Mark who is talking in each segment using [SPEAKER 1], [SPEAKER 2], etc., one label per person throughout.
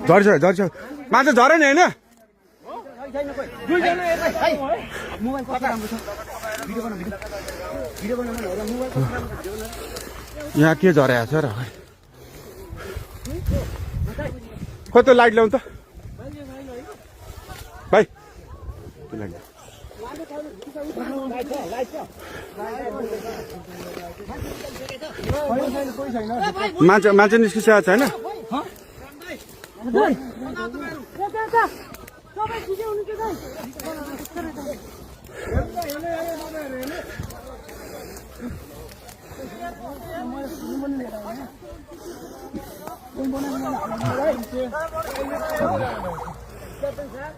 [SPEAKER 1] झर्छ झर्छ मान्छे झरे नि होइन यहाँ के झरेको छ र खोइ त्यो लाइट ल्याउनु त भाइ मान्छे मान्छे निस्किसकेको छैन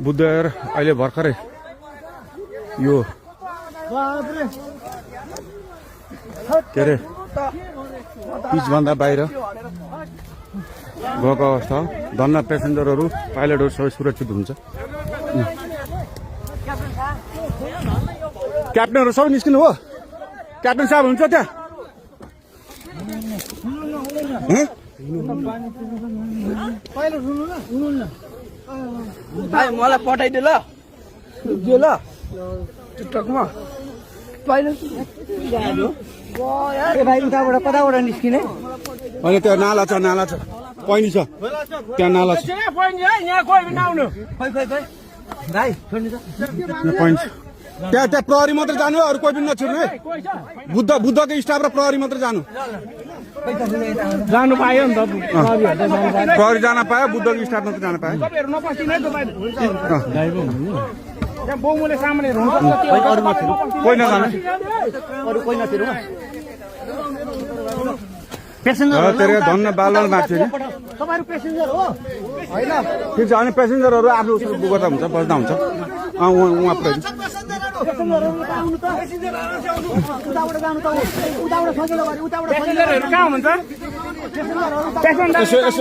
[SPEAKER 1] बुद्धविहार अहिले भर्खरै यो के अरे पिचभन्दा बाहिर गएको अवस्था हो धन्न पेसेन्जरहरू पाइलटहरू सबै सुरक्षित हुन्छ क्याप्टनहरू सबै निस्किनु हो क्याप्टन साहब हुन्छ त्यहाँ
[SPEAKER 2] भाइ मलाई पठाइदे ल जो ल टिकटकमा भाइ उताबाट कताबाट निस्किने
[SPEAKER 1] होइन त्यहाँ नाला छ पैनी छ त्यहाँ नाला छ
[SPEAKER 2] भाइ छोड्नु त
[SPEAKER 1] पैनी छ त्यहाँ प्रहरी मात्रै जानु अरू कोही पनि नछिर्नु है बुद्धको स्टाफ र प्रहरी मात्रै जानु
[SPEAKER 2] जानु पायो नि त
[SPEAKER 1] प्रहरी जान पायो बुद्धको स्टाफ मात्रै जान पायो कोही नजानु
[SPEAKER 2] पेसेन्जर
[SPEAKER 1] धन्न बालवाल मार्छ नि
[SPEAKER 2] तपाईहरु पेसेन्जर हो हैन
[SPEAKER 1] ठिक छ अनि पेसेन्जरहरू आफ्नो गर्दा हुन्छ बस्दा हुन्छ उहाँ प्रहरी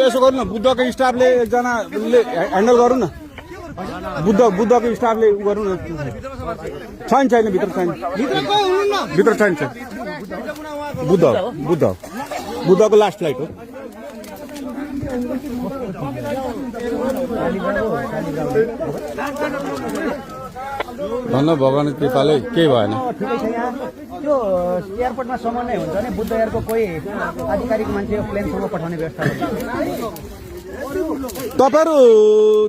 [SPEAKER 1] यसो गर्नु न बुद्धको स्टाफले एकजनाले ह्यान्डल गरौँ न बुद्धको स्टाफले गरौँ न छैन भित्र छैन बुद्धको लास्ट फ्लाइट हो धन्न भगवान कृपाले केही भएन
[SPEAKER 2] त्यो एयरपोर्टमा समन्वय हुन्छ नि बुद्ध एयरको कोही आधिकारिक मान्छे प्लेनसम्म पठाउने व्यवस्था
[SPEAKER 1] तपाईहरु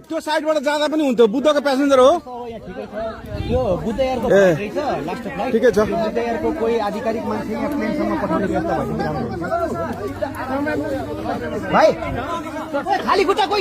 [SPEAKER 1] त्यो साइडबाट जाँदा पनि हुन्थ्यो बुद्धको प्यासेन्जर हो
[SPEAKER 2] यो बुद्ध एयरको लास्ट फ्लाइट
[SPEAKER 1] ठिकै छ
[SPEAKER 2] बुद्ध एयरको कोही आधिकारिक मान्छे यहाँ प्लेनसम्म पठाउने व्यवस्था भएको भाइ खाली खुट्टा कोही